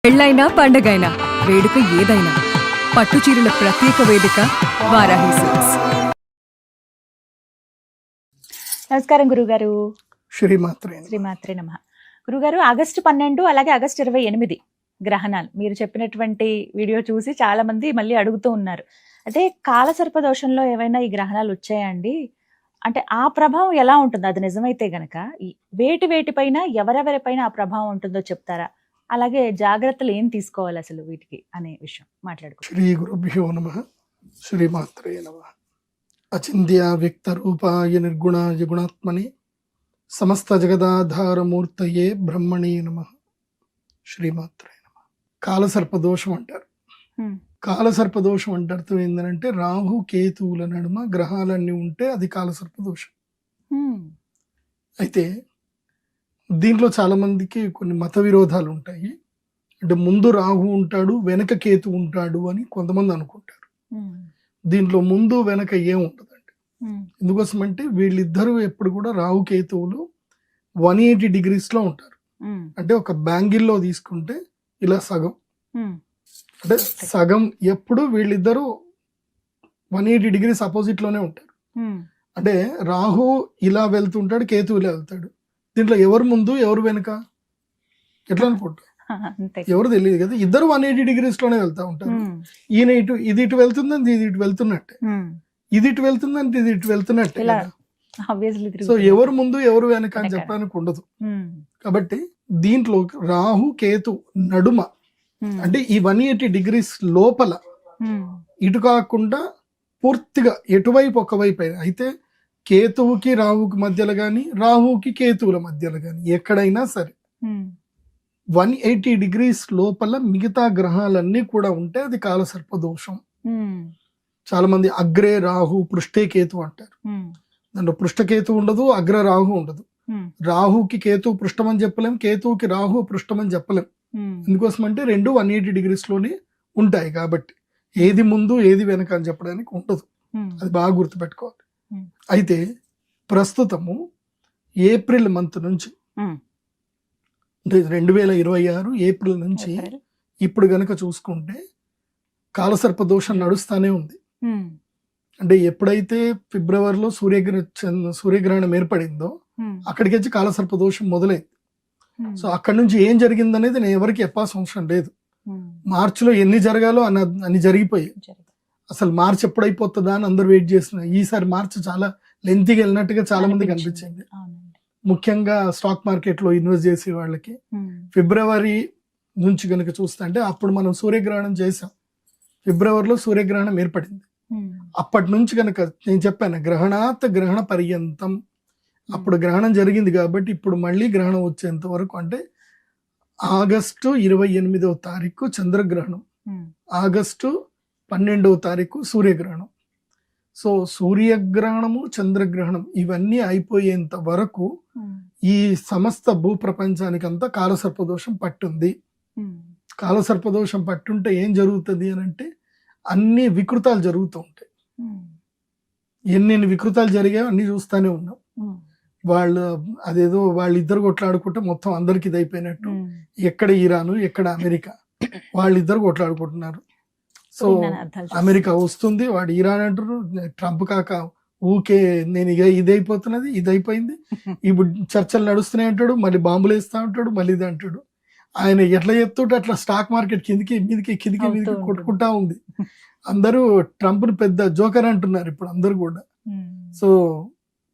పెళ్ళైనా పండగైనా వేడుక ఏదైనా పట్టు చీరల ప్రత్యేక వేదిక వారాహి సిల్క్స్. నమస్కారం గురుగారు. శ్రీమాత్రే శ్రీమాత్రే నమః. గురుగారు, ఆగస్టు 12 అలాగే ఆగస్టు 28 గ్రహణాలు మీరు చెప్పినటువంటి వీడియో చూసి చాలా మంది మళ్ళీ అడుగుతూ ఉన్నారు. అంటే కాలసర్ప దోషంలో ఏవైనా ఈ గ్రహణాలు వచ్చాయండి? అంటే ఆ ప్రభావం ఎలా ఉంటుంది? అది నిజమైతే గనక ఈ వేటిపైన ఎవరెవరిపైన ఆ ప్రభావం ఉంటుందో చెప్తారా? అలాగే జాగ్రత్తలు ఏం తీసుకోవాలి అసలు వీటికి అనే విషయం మాట్లాడుకుంటాం. శ్రీ గురుభ్యో నమః. శ్రీమాత్రే నమః. అచింత్య వ్యక్త రూపాయ నిర్గుణాయ గుణాత్మని సమస్త జగదాధారమూర్తయే బ్రహ్మణే నమః. శ్రీమాత్రే నమః. కాలసర్ప దోషం అంటారు. కాలసర్ప దోషం అంటే అర్థం ఏంటంటే రాహు కేతువుల నడుమ గ్రహాలన్నీ ఉంటే అది కాలసర్ప దోషం. అయితే దీంట్లో చాలా మందికి కొన్ని మత విరోధాలు ఉంటాయి. అంటే ముందు రాహు ఉంటాడు, వెనక కేతు ఉంటాడు అని కొంతమంది అనుకుంటారు. దీంట్లో ముందు వెనక ఏం ఉంటుందండి. ఎందుకోసం అంటే వీళ్ళిద్దరూ ఎప్పుడు కూడా రాహు కేతువులు 180 degrees లో ఉంటారు. అంటే ఒక బ్యాంగిల్లో తీసుకుంటే ఇలా సగం, అంటే సగం ఎప్పుడు వీళ్ళిద్దరూ 180 degrees అపోజిట్ లోనే ఉంటారు. అంటే రాహు ఇలా వెళ్తుంటాడు, కేతు ఇలా వెళ్తాడు. దీంట్లో ఎవరు ముందు ఎవరు వెనుక ఎట్లా అనుకుంటారు? ఎవరు తెలియదు కదా. ఇద్దరు 180 degrees లోనే వెళ్తా ఉంటారు. ఈయన ఇది ఇటు వెళ్తుందని ఇది ఇటు వెళ్తున్నట్టే, ఇది ఇటు వెళ్తుందని ఇది ఇటు వెళ్తున్నట్టే. సో ఎవరు ముందు ఎవరు వెనక అని చెప్పడానికి ఉండదు. కాబట్టి దీంట్లో రాహు కేతు నడుమ అంటే ఈ 180 degrees లోపల ఇటు కాకుండా పూర్తిగా ఎటువైపు ఒకవైపు అయితే కేతువుకి రాహుకి మధ్యలో గాని రాహుకి కేతువుల మధ్యలో గాని ఎక్కడైనా సరే 180 degrees లోపల మిగతా గ్రహాలన్నీ కూడా ఉంటే అది కాలసర్ప దోషం. చాలా మంది అగ్రే రాహు పృష్ఠే కేతు అంటారు. దాంట్లో పృష్ఠకేతు ఉండదు, అగ్ర రాహు ఉండదు. రాహుకి కేతు పృష్ఠం అని చెప్పలేం, కేతువుకి రాహు పృష్ఠం అని చెప్పలేం. ఎందుకోసం అంటే రెండు 180 degrees లోనే ఉంటాయి. కాబట్టి ఏది ముందు ఏది వెనక అని చెప్పడానికి ఉండదు. అది బాగా గుర్తుపెట్టుకోవాలి. అయితే ప్రస్తుతము ఏప్రిల్ మంత్ నుంచి అంటే 2026 ఏప్రిల్ నుంచి ఇప్పుడు గనక చూసుకుంటే కాలసర్ప దోషం నడుస్తానే ఉంది. అంటే ఎప్పుడైతే ఫిబ్రవరిలో సూర్యగ్రహణం ఏర్పడిందో అక్కడికి వచ్చి కాలసర్ప దోషం మొదలైంది. సో అక్కడి నుంచి ఏం జరిగిందనేది నేను ఎవరికి చెప్పాల్సిన అవసరం లేదు. మార్చిలో ఎన్ని జరగాలో అన్ని జరిగిపోయాయి. అసలు మార్చ్ ఎప్పుడైపోతుందా అని అందరూ వెయిట్ చేస్తున్నారు. ఈసారి మార్చ్ చాలా లెంతీగా వెళ్ళినట్టుగా చాలా మందికి అనిపించింది. ముఖ్యంగా స్టాక్ మార్కెట్ లో ఇన్వెస్ట్ చేసే వాళ్ళకి ఫిబ్రవరి నుంచి కనుక చూస్తే అంటే అప్పుడు మనం సూర్యగ్రహణం చేసాం. ఫిబ్రవరిలో సూర్యగ్రహణం ఏర్పడింది. అప్పటి నుంచి కనుక నేను చెప్పాను గ్రహణాత్ గ్రహణ పర్యంతం అప్పుడు గ్రహణం జరిగింది. కాబట్టి ఇప్పుడు మళ్ళీ గ్రహణం వచ్చేంత వరకు అంటే ఆగస్టు 28వ తారీఖు చంద్రగ్రహణం, ఆగస్టు 12వ తారీఖు సూర్యగ్రహణం. సో సూర్యగ్రహణము చంద్రగ్రహణం ఇవన్నీ అయిపోయేంత వరకు ఈ సమస్త భూప్రపంచానికంతా కాలసర్పదోషం పట్టుంది. కాలసర్పదోషం పట్టుంటే ఏం జరుగుతుంది అని అంటే అన్ని వికృతాలు జరుగుతూ ఉంటాయి. ఎన్ని వికృతాలు జరిగాయో అన్ని చూస్తూనే ఉన్నాం. వాళ్ళిద్దరు కొట్లాడుకుంటే మొత్తం అందరికి ఇది అయిపోయినట్టు. ఎక్కడ ఇరాను ఎక్కడ అమెరికా వాళ్ళిద్దరు కొట్లాడుకుంటున్నారు. సో అమెరికా వస్తుంది, వాడు ఇరాన్ అంటారు, ట్రంప్ కాక ఊకే నేను ఇక ఇది అయిపోతున్నది ఇది అయిపోయింది ఇప్పుడు చర్చలు నడుస్తున్నాయి అంటాడు, మళ్ళీ బాంబులు వేస్తా ఉంటాడు, మళ్ళీ ఇది అంటాడు. ఆయన ఎట్లా చెప్తుంటే అట్లా స్టాక్ మార్కెట్ కిందికి మీదికి కొట్టుకుంటా ఉంది. అందరూ ట్రంప్ ని పెద్ద జోకర్ అంటున్నారు ఇప్పుడు అందరు కూడా. సో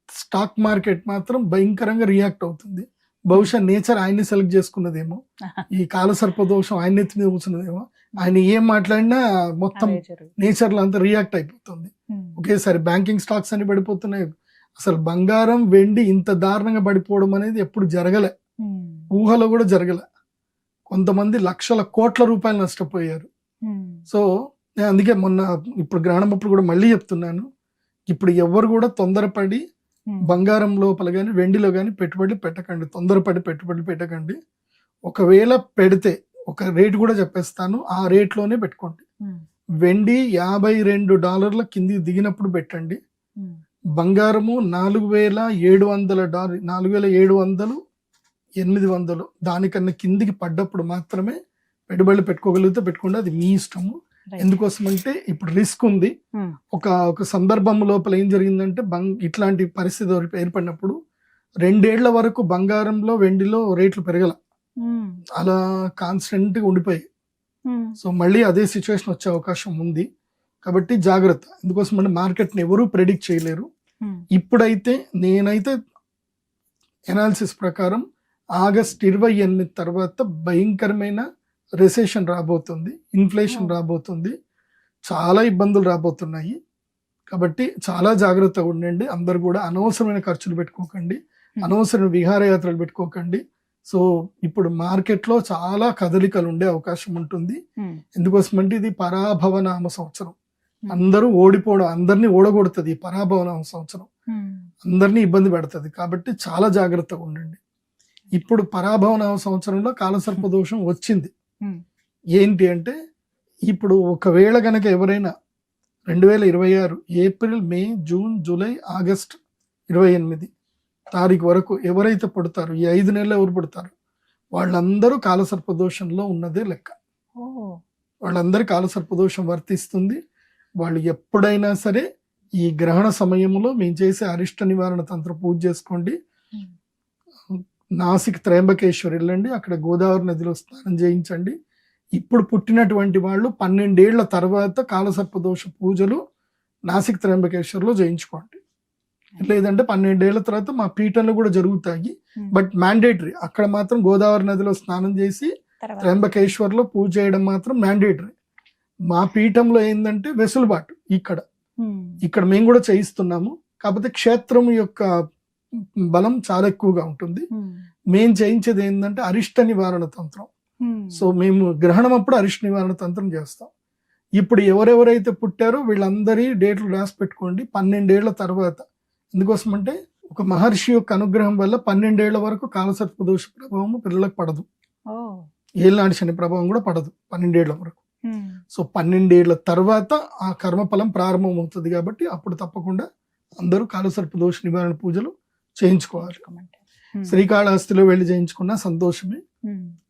స్టాక్ మార్కెట్ మాత్రం భయంకరంగా రియాక్ట్ అవుతుంది. బహుశా నేచర్ ఆయన్ని సెలెక్ట్ చేసుకున్నదేమో, ఈ కాలసర్ప దోషం ఆయన ఎత్తి మీద కూర్చున్నదేమో. ఆయన ఏం మాట్లాడినా మొత్తం నేచర్ లో అంతా రియాక్ట్ అయిపోతుంది. ఒకేసారి బ్యాంకింగ్ స్టాక్స్ అన్ని పడిపోతున్నాయి. అసలు బంగారం వెండి ఇంత దారుణంగా పడిపోవడం అనేది ఎప్పుడు జరగలే, ఊహలో కూడా జరగలే. కొంతమంది లక్షల కోట్ల రూపాయలు నష్టపోయారు. సో నేను అందుకే ఇప్పుడు గ్రహణం అప్పుడు కూడా మళ్ళీ చెప్తున్నాను, ఇప్పుడు ఎవరు కూడా తొందరపడి బంగారం లోపల కానీ వెండిలో కానీ పెట్టుబడి పెట్టకండి. తొందరపడి పెట్టుబడి పెట్టకండి. ఒకవేళ పెడితే ఒక రేట్ కూడా చెప్పేస్తాను, ఆ రేట్లోనే పెట్టుకోండి. వెండి $52 కింది దిగినప్పుడు పెట్టండి. బంగారము $4,700 $4,700 800 దానికన్నా కిందికి పడ్డప్పుడు మాత్రమే పెట్టుబడులు పెట్టుకోగలిగితే పెట్టుకోండి, అది మీ ఇష్టము. ఎందుకోసం అంటే ఇప్పుడు రిస్క్ ఉంది. ఒక సందర్భం లోపల ఏం జరిగిందంటే ఇట్లాంటి పరిస్థితి ఏర్పడినప్పుడు 2 ఏళ్ల వరకు బంగారంలో వెండిలో రేట్లు పెరగల, అలా కాన్స్టెంట్ గా ఉండిపోయాయి. సో మళ్ళీ అదే సిచ్యువేషన్ వచ్చే అవకాశం ఉంది. కాబట్టి జాగ్రత్త. ఎందుకోసం అంటే మార్కెట్ని ఎవరూ ప్రెడిక్ట్ చేయలేరు. ఇప్పుడైతే నేనైతే ఎనాలిసిస్ ప్రకారం ఆగస్ట్ 28 తర్వాత భయంకరమైన రెసెషన్ రాబోతుంది, ఇన్ఫ్లేషన్ రాబోతుంది, చాలా ఇబ్బందులు రాబోతున్నాయి. కాబట్టి చాలా జాగ్రత్తగా ఉండండి. అందరు కూడా అనవసరమైన ఖర్చులు పెట్టుకోకండి, అనవసరమైన విహారయాత్రలు పెట్టుకోకండి. సో ఇప్పుడు మార్కెట్లో చాలా కదలికలు ఉండే అవకాశం ఉంటుంది. ఎందుకోసం అంటే ఇది పరాభవనామ సంవత్సరం. అందరూ ఓడిపోవడం, అందరినీ ఓడగొడుతుంది. పరాభవనామ సంవత్సరం అందరినీ ఇబ్బంది పెడుతుంది. కాబట్టి చాలా జాగ్రత్తగా ఉండండి. ఇప్పుడు పరాభవనామ సంవత్సరంలో కాలసర్ప దోషం వచ్చింది. ఏంటి అంటే ఇప్పుడు ఒకవేళ గనక ఎవరైనా 2026 ఏప్రిల్, మే, జూన్, జూలై, ఆగస్ట్ 28 తారీఖు వరకు ఎవరైతే పుడతారో, ఈ 5 నెలలు ఎవరు పుడతారు వాళ్ళందరూ కాలసర్ప దోషంలో ఉన్నదే లెక్క. వాళ్ళందరి కాలసర్ప దోషం వర్తిస్తుంది. వాళ్ళు ఎప్పుడైనా సరే ఈ గ్రహణ సమయంలో మేము చేసే అరిష్ట నివారణ తంత్ర పూజ చేసుకోండి. నాసిక్ త్రయంబకేశ్వర్ వెళ్ళండి, అక్కడ గోదావరి నదిలో స్నానం చేయించండి. ఇప్పుడు పుట్టినటువంటి వాళ్ళు 12 ఏళ్ల తర్వాత కాలసర్ప దోష పూజలు నాసిక్ త్రయంబకేశ్వర్లో చేయించుకోండి. లేదంటే 12 ఏళ్ల తర్వాత మా పీఠంలో కూడా జరుగుతాయి, బట్ మ్యాండేటరీ. అక్కడ మాత్రం గోదావరి నదిలో స్నానం చేసి త్రయంబకేశ్వర్లో పూజ చేయడం మాత్రం మ్యాండేటరీ. మా పీఠంలో ఏంటంటే వెసులుబాటు, ఇక్కడ మేము కూడా చేయిస్తున్నాము. కాకపోతే క్షేత్రం యొక్క బలం చాలా ఎక్కువగా ఉంటుంది. మేము చేయించేది ఏంటంటే అరిష్ట నివారణ తంత్రం. సో మేము గ్రహణం అప్పుడు అరిష్ట నివారణ తంత్రం చేస్తాం. ఇప్పుడు ఎవరెవరైతే పుట్టారో వీళ్ళందరి డేట్లు రాసి పెట్టుకోండి 12 ఏళ్ల తర్వాత. ఎందుకోసం అంటే ఒక మహర్షి యొక్క అనుగ్రహం వల్ల 12 ఏళ్ల వరకు కాలసర్ప దోష ప్రభావం పిల్లలకు పడదు, ఏళ్ళనాటి శని ప్రభావం కూడా పడదు 12 ఏళ్ల వరకు. సో 12 ఏళ్ల తర్వాత ఆ కర్మఫలం ప్రారంభం అవుతుంది. కాబట్టి అప్పుడు తప్పకుండా అందరూ కాలసర్ప దోష నివారణ పూజలు చేయించుకోవాలి. శ్రీకాళహస్తిలో వెళ్ళి చేయించుకున్నా సంతోషమే.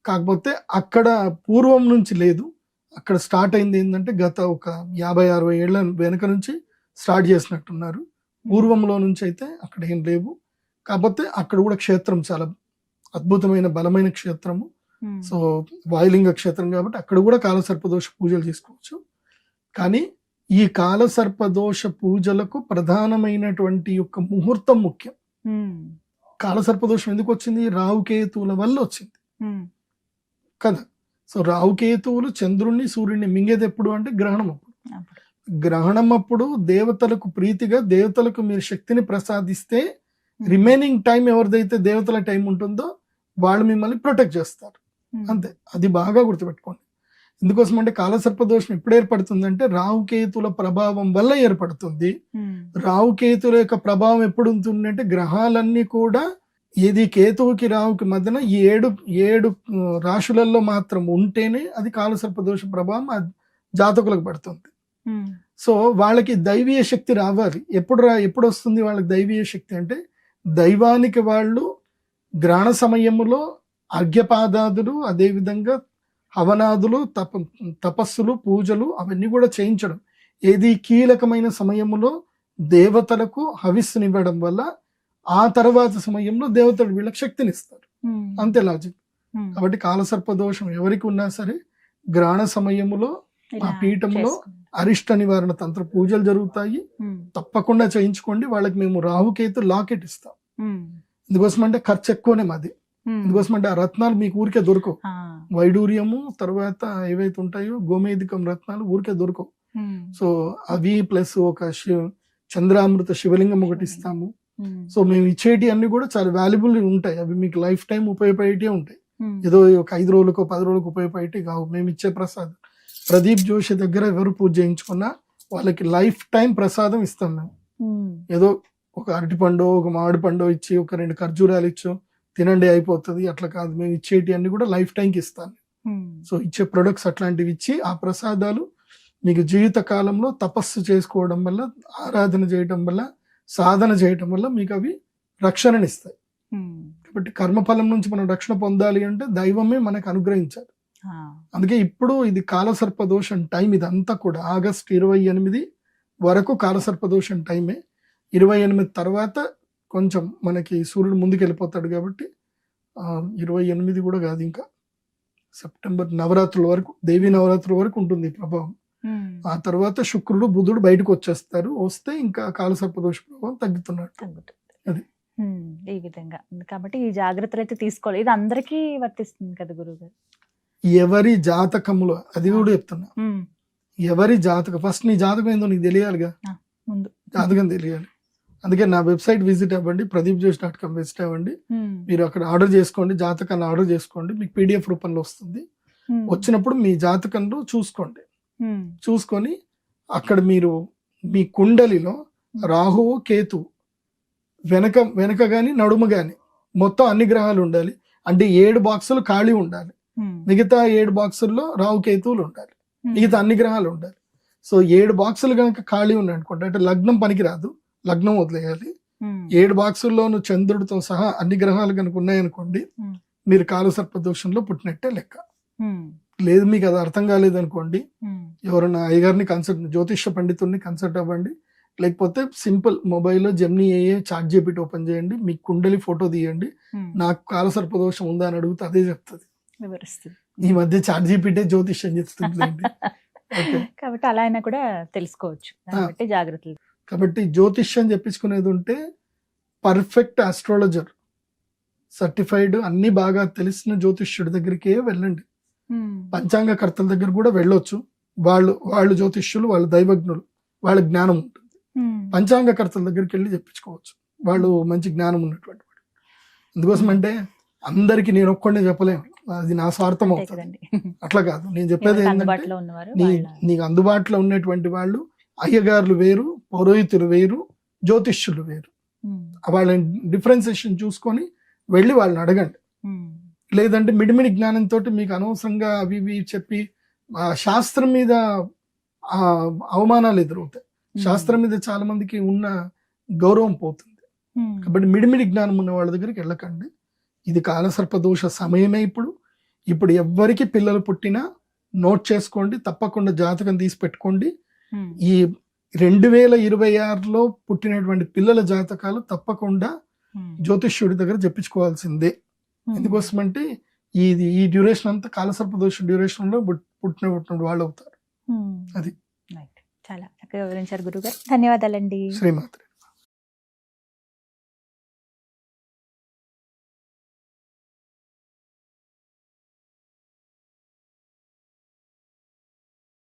కాకపోతే అక్కడ పూర్వం నుంచి లేదు, అక్కడ స్టార్ట్ అయింది ఏంటంటే గత ఒక 50-60 ఏళ్ల వెనక నుంచి స్టార్ట్ చేసినట్టున్నారు. పూర్వంలో నుంచి అయితే అక్కడ ఏం లేవు. కాకపోతే అక్కడ కూడా క్షేత్రం చాలా అద్భుతమైన బలమైన క్షేత్రము. సో వాయులింగ క్షేత్రం కాబట్టి అక్కడ కూడా కాలసర్పదోష పూజలు చేసుకోవచ్చు. కానీ ఈ కాలసర్పదోష పూజలకు ప్రధానమైనటువంటి యొక్క ముహూర్తం ముఖ్యం. కాలసర్పదోషం ఎందుకు వచ్చింది? రావుకేతువుల వల్ల వచ్చింది కదా. సో రావుకేతువులు చంద్రుణ్ణి సూర్యుడిని మింగేది ఎప్పుడు అంటే గ్రహణం అప్పుడు. గ్రహణం అప్పుడు దేవతలకు ప్రీతిగా దేవతలకు మీరు శక్తిని ప్రసాదిస్తే రిమైనింగ్ టైం ఎవరిదైతే దేవతల టైం ఉంటుందో వాళ్ళు మిమ్మల్ని ప్రొటెక్ట్ చేస్తారు. అంతే, అది బాగా గుర్తుపెట్టుకోండి. ఎందుకోసం అంటే కాలసర్పదోషం ఎప్పుడు ఏర్పడుతుందంటే రావుకేతుల ప్రభావం వల్ల ఏర్పడుతుంది. రావుకేతుల యొక్క ప్రభావం ఎప్పుడు ఉంటుంది అంటే గ్రహాలన్నీ కూడా ఇది కేతువుకి రావుకి మధ్యన 7 రాశులలో మాత్రం ఉంటేనే అది కాలసర్పదోష ప్రభావం జాతకులకు పడుతుంది. సో వాళ్ళకి దైవీయ శక్తి రావాలి. ఎప్పుడు వస్తుంది వాళ్ళకి దైవీయ శక్తి అంటే దైవానికి వాళ్ళు గ్రహణ సమయములో అర్ఘ్యపాదాదులు, అదేవిధంగా హవనాదులు, తపస్సులు, పూజలు అవన్నీ కూడా చేయించడం. ఏది కీలకమైన సమయములో దేవతలకు హవిస్సునివ్వడం వల్ల ఆ తర్వాత సమయంలో దేవతలు వీళ్ళకి శక్తినిస్తారు. అంతే లాజిక్. కాబట్టి కాలసర్పదోషం ఎవరికి ఉన్నా సరే గ్రహణ సమయములో ఆ పీఠంలో అరిష్ట నివారణ తంత్ర పూజలు జరుగుతాయి. తప్పకుండా చేయించుకోండి. వాళ్ళకి మేము రాహుకేతు లాకెట్ ఇస్తాం. ఎందుకోసం అంటే ఖర్చు ఎక్కువనే మాది. ఎందుకోసం అంటే ఆ రత్నాలు మీకు ఊరికే దొరకవు. వైడూర్యము తర్వాత ఏవైతే ఉంటాయో గోమేధికం రత్నాలు ఊరికే దొరకవు. సో అవి ప్లస్ ఒక చంద్రామృత శివలింగం ఒకటి ఇస్తాము. సో మేము ఇచ్చేటి అన్ని కూడా చాలా వాల్యుబుల్ ఉంటాయి. అవి మీకు లైఫ్ టైం ఉపయోగపడేటే ఉంటాయి. ఏదో ఒక 5 రోజులకు 10 రోజులకు ఉపయోగపడేటి కావు. మేము ఇచ్చే ప్రసాదం ప్రదీప్ జోషి దగ్గర ఎవరు పూజ చేయించుకున్నా వాళ్ళకి లైఫ్ టైం ప్రసాదం ఇస్తాం మేము. ఏదో ఒక అరటిపండు ఒక మామిడి పండు ఇచ్చి ఒక 2 ఖర్జూరాలు ఇచ్చు తినండి అయిపోతుంది అట్లా కాదు. మేము ఇచ్చేటి అన్ని కూడా లైఫ్ టైంకి ఇస్తాను. సో ఇచ్చే ప్రొడక్ట్స్ అట్లాంటివి ఇచ్చి ఆ ప్రసాదాలు మీకు జీవిత కాలంలో తపస్సు చేసుకోవడం వల్ల, ఆరాధన చేయడం వల్ల, సాధన చేయటం వల్ల మీకు అవి రక్షణనిస్తాయి. కాబట్టి కర్మఫలం నుంచి మనం రక్షణ పొందాలి అంటే దైవమే మనకు అనుగ్రహించాలి. అందుకే ఇప్పుడు ఇది కాలసర్పదోషం టైం, ఇదంతా కూడా ఆగస్ట్ 28 వరకు కాలసర్పదోషం టైమే. 28 తర్వాత కొంచెం మనకి సూర్యుడు ముందుకు వెళ్ళిపోతాడు కాబట్టి 28 కూడా కాదు, ఇంకా సెప్టెంబర్ నవరాత్రుల వరకు, దేవీ నవరాత్రుల వరకు ఉంటుంది ఈ ప్రభావం. ఆ తర్వాత శుక్రుడు బుధుడు బయటకు వచ్చేస్తారు, వస్తే ఇంకా కాలసర్పదోష ప్రభావం తగ్గుతున్నట్టు. అది. ఈ విధంగా కాబట్టి ఈ జాగ్రత్తలు అయితే తీసుకోవాలి. ఇది అందరికీ వర్తిస్తుంది కదా గురుగారు? ఎవరి జాతకములో, అది కూడా చెప్తున్నా, ఎవరి జాతకం ఫస్ట్ నీ జాతకం ఏందో నీకు తెలియాలిగా, ముందు జాతకం తెలియాలి. అందుకే నా వెబ్సైట్ విజిట్ అవ్వండి, pradeepjoshi.com విజిట్ అవ్వండి. మీరు అక్కడ ఆర్డర్ చేసుకోండి, జాతకాన్ని ఆర్డర్ చేసుకోండి, మీకు PDF రూపంలో వస్తుంది. వచ్చినప్పుడు మీ జాతకంలో చూసుకోండి, చూసుకొని అక్కడ మీరు మీ కుండలిలో రాహువు కేతు వెనక గాని నడుము గాని మొత్తం అన్ని గ్రహాలు ఉండాలి. అంటే 7 బాక్సులు ఖాళీ ఉండాలి, మిగతా 7 బాక్సుల్లో రాహు కేతువులు ఉండాలి, మిగతా అన్ని గ్రహాలు ఉండాలి. సో 7 బాక్సులు కనుక ఖాళీ ఉన్నాయి అనుకోండి, అంటే లగ్నం పనికిరాదు, లగ్నం వదిలేయాలి. 7 బాక్సుల్లోనూ చంద్రుడితో సహా అన్ని గ్రహాలు కనుక ఉన్నాయనుకోండి, మీరు కాలసర్పదోషంలో పుట్టినట్టే లెక్క. లేదు మీకు అది అర్థం కాలేదు అనుకోండి, ఎవరైనా అయ్యగారిని జ్యోతిష్య పండితుల్ని కన్సల్ట్ అవ్వండి. లేకపోతే సింపుల్ మొబైల్లో జెమినీ AI ChatGPT ఓపెన్ చేయండి, మీ కుండలి ఫోటో తీయండి, నాకు కాలసర్పదోషం ఉందా అని అడిగితే అదే చెప్తుంది. ఈ మధ్య ChatGPT జ్యోతిష్యం చెప్తుంది. కాబట్టి అలా అయినా కూడా తెలుసుకోవచ్చు, కాబట్టి జాగ్రత్తలు. కాబట్టి జ్యోతిష్యం చెప్పించుకునేది ఉంటే పర్ఫెక్ట్ ఆస్ట్రాలజర్, సర్టిఫైడ్, అన్ని బాగా తెలిసిన జ్యోతిష్యుడి దగ్గరికే వెళ్ళండి. పంచాంగకర్తల దగ్గర కూడా వెళ్ళొచ్చు, వాళ్ళు జ్యోతిష్యులు, వాళ్ళు దైవజ్ఞులు, వాళ్ళ జ్ఞానం ఉంటుంది. పంచాంగకర్తల దగ్గరికి వెళ్ళి చెప్పించుకోవచ్చు, వాళ్ళు మంచి జ్ఞానం ఉన్నటువంటి వాడు. అందుకోసం అంటే అందరికి నేను ఒక్కడే చెప్పలేను, అది నా స్వార్థం అవుతుంది. అట్లా కాదు, నేను చెప్పేది ఏంటంటే నీకు అందుబాటులో ఉన్నటువంటి వాళ్ళు, అయ్యగారులు వేరు, పౌరోహితులు వేరు, జ్యోతిష్యులు వేరు, వాళ్ళ డిఫరెన్సియేషన్ చూసుకొని వెళ్ళి వాళ్ళని అడగండి. లేదంటే మిడిమిడి జ్ఞానంతో మీకు అనవసరంగా అవి ఇవి చెప్పి శాస్త్రం మీద అవమానాలు ఎదురవుతాయి. శాస్త్రం మీద చాలా మందికి ఉన్న గౌరవం పోతుంది. కాబట్టి మిడిమిడి జ్ఞానం ఉన్న వాళ్ళ దగ్గరికి వెళ్ళకండి. ఇది కాలసర్పదోష సమయమే. ఇప్పుడు ఎవ్వరికి పిల్లలు పుట్టినా నోట్ చేసుకోండి, తప్పకుండా జాతకం తీసి పెట్టుకోండి. ఈ 2026లో పుట్టినటువంటి పిల్లల జాతకాలు తప్పకుండా జ్యోతిష్యుడి దగ్గర చెప్పించుకోవాల్సిందే. ఎందుకోసమంటే ఈ డ్యూరేషన్ అంతా కాలసర్పదోష డ్యూరేషన్ లో పుట్టిన వాళ్ళు అవుతారు. అది చాలా చక్కగా వివరించారు గురుగారు, ధన్యవాదాలండి. శ్రీమాత్రే.